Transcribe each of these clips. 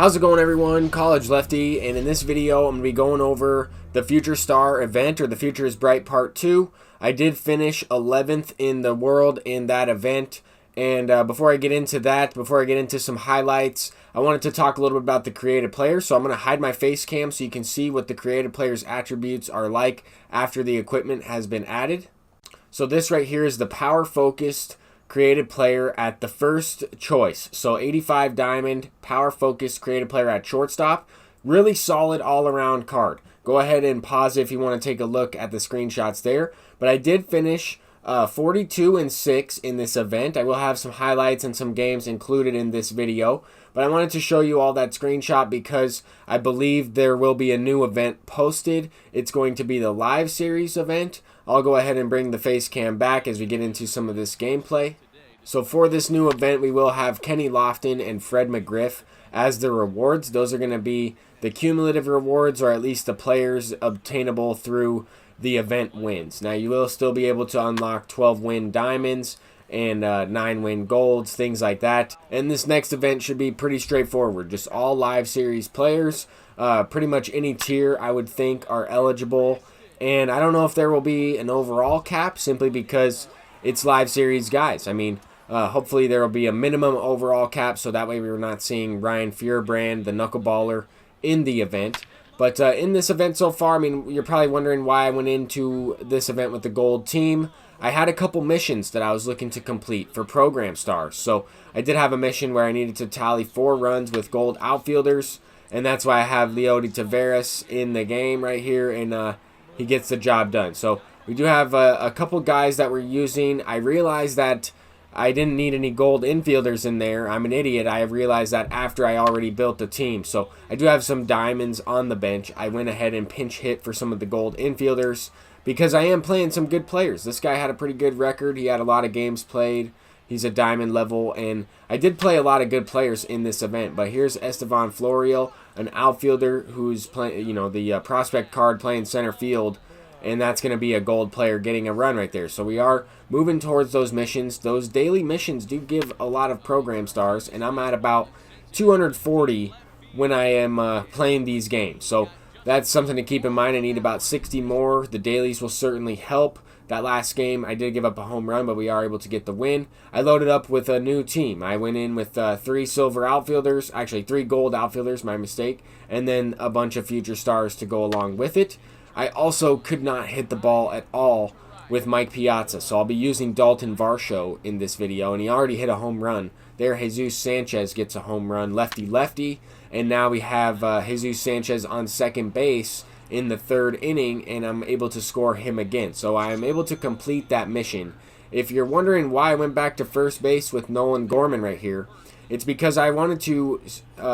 How's it going, everyone? College Lefty, and in this video I'm going to be going over the Future Star event, or the Future is Bright Part 2. I did finish 11th in the world in that event, and before I get into that, before I get into some highlights, I wanted to talk a little bit about the creative player. So I'm going to hide my face cam so you can see what the creative player's attributes are like after the equipment has been added. So this right here is the power focused creative player at the first choice. So 85 diamond, power focused creative player at shortstop. Really solid all around card. Go ahead and pause it if you want to take a look at the screenshots there. But I did finish 42-6 in this event. I will have some highlights and some games included in this video. But I wanted to show you all that screenshot because I believe there will be a new event posted. It's going to be the live series event. I'll go ahead and bring the face cam back as we get into some of this gameplay. So for this new event, we will have Kenny Lofton and Fred McGriff as the rewards. Those are going to be the cumulative rewards, or at least the players obtainable through the event wins. Now, you will still be able to unlock 12 win diamonds and 9 win golds, things like that. And this next event should be pretty straightforward. Just all live series players. Pretty much any tier, I would think, are eligible. And I don't know if there will be an overall cap, simply because it's live series guys. I mean, hopefully there will be a minimum overall cap, so that way we're not seeing Ryan Fierbrand, the knuckleballer, in the event. But in this event so far, I mean, you're probably wondering why I went into this event with the gold team. I had a couple missions that I was looking to complete for program stars. So I did have a mission where I needed to tally 4 runs with gold outfielders, and that's why I have Leody Taveras in the game right here, and he gets the job done. So we do have a couple guys that we're using. I realized that I didn't need any gold infielders in there. I'm an idiot. I realized that after I already built the team. So I do have some diamonds on the bench. I went ahead and pinch hit for some of the gold infielders because I am playing some good players. This guy had a pretty good record. He had a lot of games played. He's a diamond level, and I did play a lot of good players in this event. But here's Estevan Florial, an outfielder who's playing, you know, the prospect card, playing center field, and that's going to be a gold player getting a run right there. So we are moving towards those missions. Those daily missions do give a lot of program stars, and I'm at about 240 when I am playing these games. So that's something to keep in mind. I need about 60 more. The dailies will certainly help. That last game, I did give up a home run, but we are able to get the win. I loaded up with a new team. I went in with 3 silver outfielders, actually 3 gold outfielders, my mistake, and then a bunch of future stars to go along with it. I also could not hit the ball at all with Mike Piazza, so I'll be using Dalton Varsho in this video, and he already hit a home run. There, Jesus Sanchez gets a home run, lefty, and now we have Jesus Sanchez on second base in the 3rd inning, and I'm able to score him again. So I am able to complete that mission. If you're wondering why I went back to first base with Nolan Gorman right here, it's because I wanted to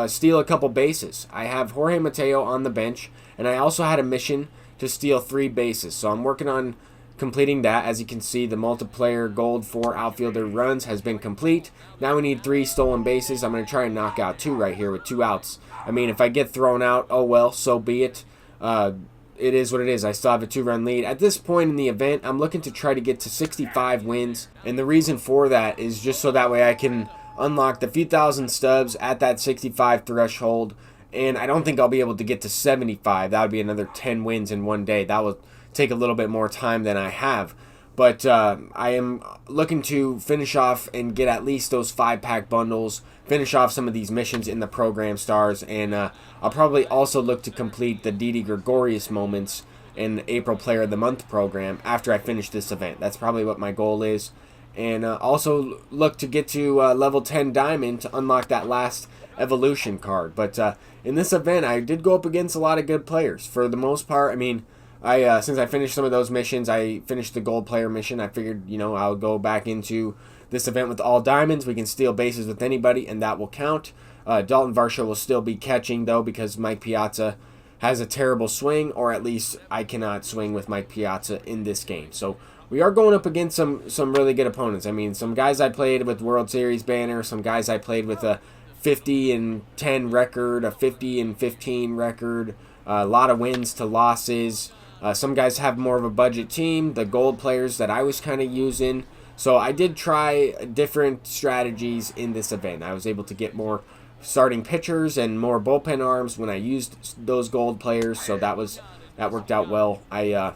steal a couple bases. I have Jorge Mateo on the bench, and I also had a mission to steal 3 bases. So I'm working on completing that. As you can see, the multiplayer gold 4 outfielder runs has been complete. Now we need 3 stolen bases. I'm going to try and knock out 2 right here with 2 outs. I mean, if I get thrown out, oh well, so be it. It is what it is. I still have a 2-run lead. At this point in the event, I'm looking to try to get to 65 wins. And the reason for that is just so that way I can unlock the few thousand stubs at that 65 threshold. And I don't think I'll be able to get to 75. That would be another 10 wins in one day. That will take a little bit more time than I have. But I am looking to finish off and get at least those 5-pack bundles, finish off some of these missions in the program stars, and I'll probably also look to complete the Didi Gregorius moments in April Player of the Month program after I finish this event. That's probably what my goal is. And also look to get to level 10 diamond to unlock that last evolution card. But in this event, I did go up against a lot of good players. For the most part, I mean, since I finished some of those missions, I finished the gold player mission. I figured, you know, I'll go back into this event with all diamonds. We can steal bases with anybody, and that will count. Dalton Varsho will still be catching, though, because Mike Piazza has a terrible swing, or at least I cannot swing with Mike Piazza in this game. So we are going up against some really good opponents. I mean, some guys I played with World Series banner, some guys I played with a 50-10 record, a 50-15 record, a lot of wins to losses. Some guys have more of a budget team, the gold players that I was kind of using. So I did try different strategies in this event. I was able to get more starting pitchers and more bullpen arms when I used those gold players, so that worked out well. I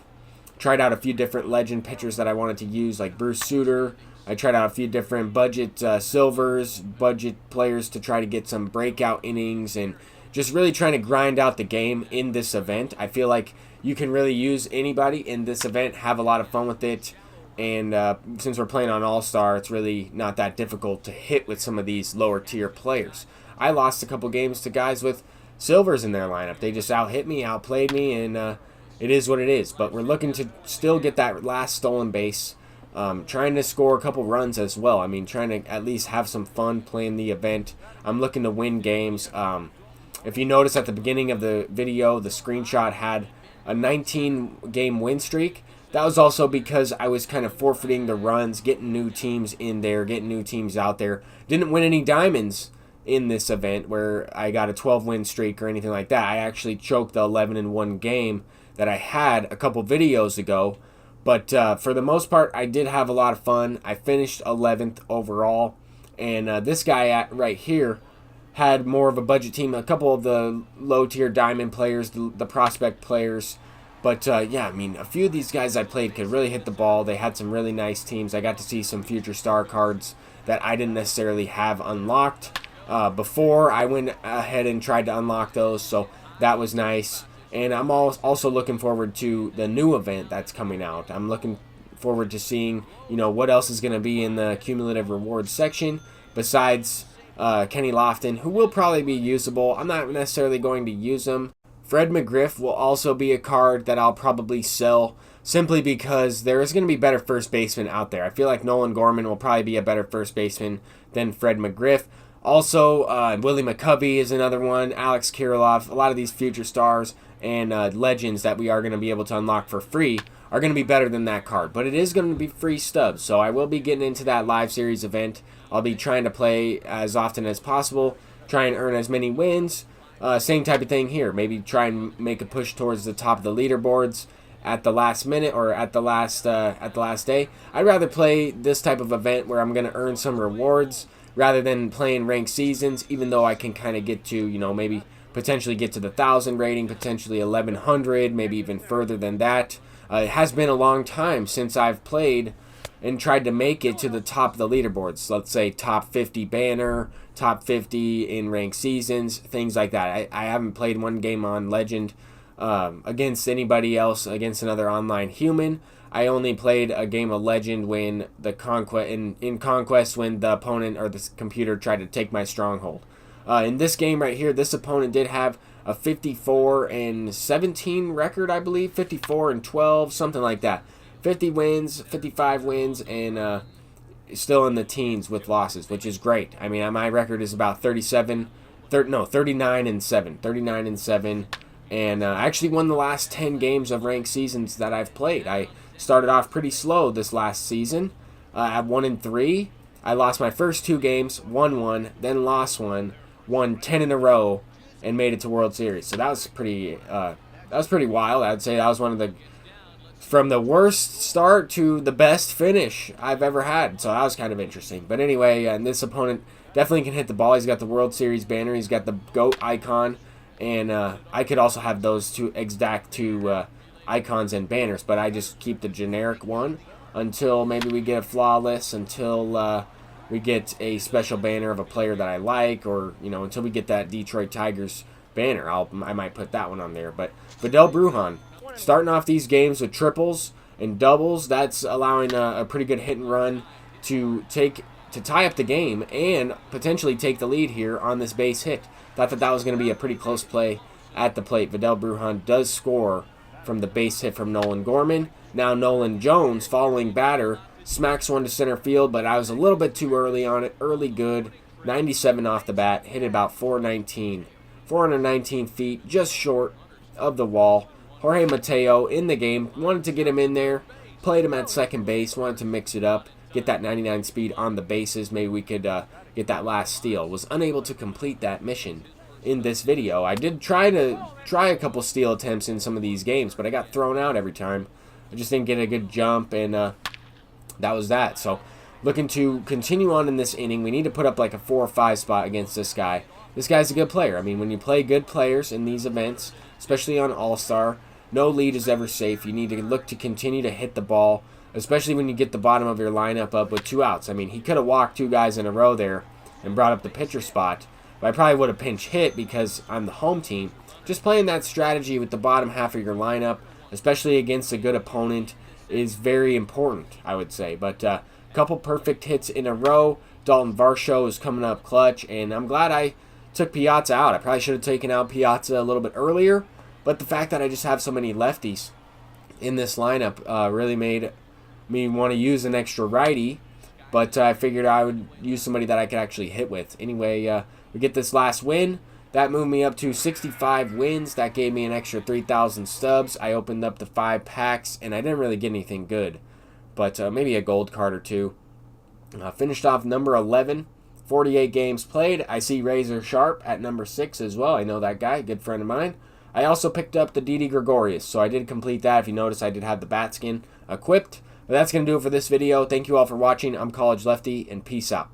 tried out a few different legend pitchers that I wanted to use, like Bruce Sutter. I tried out a few different budget silvers, budget players to try to get some breakout innings, and just really trying to grind out the game in this event. I feel like you can really use anybody in this event, have a lot of fun with it, and since we're playing on All-Star, it's really not that difficult to hit with some of these lower tier players. I lost a couple games to guys with silvers in their lineup. They just out-hit me, outplayed me, and it is what it is. But we're looking to still get that last stolen base, trying to score a couple runs as well. I mean, trying to at least have some fun playing the event. I'm looking to win games. If you notice at the beginning of the video, the screenshot had a 19-game win streak. That was also because I was kind of forfeiting the runs, getting new teams in there, getting new teams out there. Didn't win any diamonds in this event where I got a 12-win streak or anything like that. I actually choked the 11-1 game that I had a couple videos ago. But for the most part, I did have a lot of fun. I finished 11th overall. And this guy right here had more of a budget team. A couple of the low-tier diamond players, the prospect players. But, yeah, I mean, a few of these guys I played could really hit the ball. They had some really nice teams. I got to see some future star cards that I didn't necessarily have unlocked before. I went ahead and tried to unlock those, so that was nice. And I'm also looking forward to the new event that's coming out. I'm looking forward to seeing, what else is going to be in the cumulative rewards section besides Kenny Lofton, who will probably be usable. I'm not necessarily going to use him. Fred McGriff will also be a card that I'll probably sell simply because there is going to be better first basemen out there. I feel like Nolan Gorman will probably be a better first baseman than Fred McGriff. Also, Willie McCovey is another one, Alex Kirilloff, a lot of these future stars and legends that we are going to be able to unlock for free are going to be better than that card. But it is going to be free stubs, so I will be getting into that live series event. I'll be trying to play as often as possible, try and earn as many wins. Same type of thing here. Maybe try and make a push towards the top of the leaderboards at the last minute or at the last day. I'd rather play this type of event where I'm going to earn some rewards rather than playing ranked seasons, even though I can kind of get to, maybe potentially get to the 1,000 rating, potentially 1,100, maybe even further than that. It has been a long time since I've played and tried to make it to the top of the leaderboards. Let's say top 50 banner, top 50 in ranked seasons, things like that. I haven't played one game on Legend against anybody else, against another online human. I only played a game of Legend when the in Conquest when the opponent or the computer tried to take my stronghold. In this game right here, this opponent did have a 54-17 record, I believe, 54-12, something like that. 50 wins, 55 wins, and still in the teens with losses, which is great. I mean, my record is about 39-7, and I actually won the last 10 games of ranked seasons that I've played. I started off pretty slow this last season at 1-3. I lost my first 2 games, won 1, then lost 1, won 10 in a row, and made it to World Series. So that was pretty wild. I'd say that was one of the from the worst start to the best finish I've ever had. So that was kind of interesting. But anyway, and this opponent definitely can hit the ball. He's got the World Series banner. He's got the GOAT icon. And I could also have those two exact two icons and banners. But I just keep the generic one until maybe we get a flawless, until we get a special banner of a player that I like, or, until we get that Detroit Tigers banner. I might put that one on there. But Vidal Brujan, starting off these games with triples and doubles, that's allowing a pretty good hit and run to tie up the game and potentially take the lead here on this base hit. Thought that was going to be a pretty close play at the plate. Vidal Brujan does score from the base hit from Nolan Gorman. Now Nolan Jones, following batter, smacks one to center field, but I was a little bit too early on it. Early good, 97 off the bat, hit about 419 feet, just short of the wall. Jorge Mateo in the game, wanted to get him in there, played him at second base, wanted to mix it up, get that 99 speed on the bases. Maybe we could get that last steal. Was unable to complete that mission in this video. I did try a couple steal attempts in some of these games, but I got thrown out every time. I just didn't get a good jump, and that was that. So looking to continue on in this inning. We need to put up like a 4 or 5 spot against this guy. This guy's a good player. I mean, when you play good players in these events, especially on All-Star, no lead is ever safe. You need to look to continue to hit the ball, especially when you get the bottom of your lineup up with 2 outs. I mean, he could have walked 2 guys in a row there and brought up the pitcher spot, but I probably would have pinch hit because I'm the home team. Just playing that strategy with the bottom half of your lineup, especially against a good opponent, is very important, I would say. But a couple perfect hits in a row. Dalton Varsho is coming up clutch, and I'm glad I took Piazza out. I probably should have taken out Piazza a little bit earlier, but the fact that I just have so many lefties in this lineup really made me want to use an extra righty, but I figured I would use somebody that I could actually hit with. Anyway, we get this last win. That moved me up to 65 wins. That gave me an extra 3,000 stubs. I opened up the 5 packs, and I didn't really get anything good, but maybe a gold card or 2. Finished off number 11. 48 games played. I see Razor Sharp at number 6 as well. I know that guy, good friend of mine. I also picked up the Didi Gregorius, so I did complete that. If you notice, I did have the bat skin equipped. But that's going to do it for this video. Thank you all for watching. I'm College Lefty, and peace out.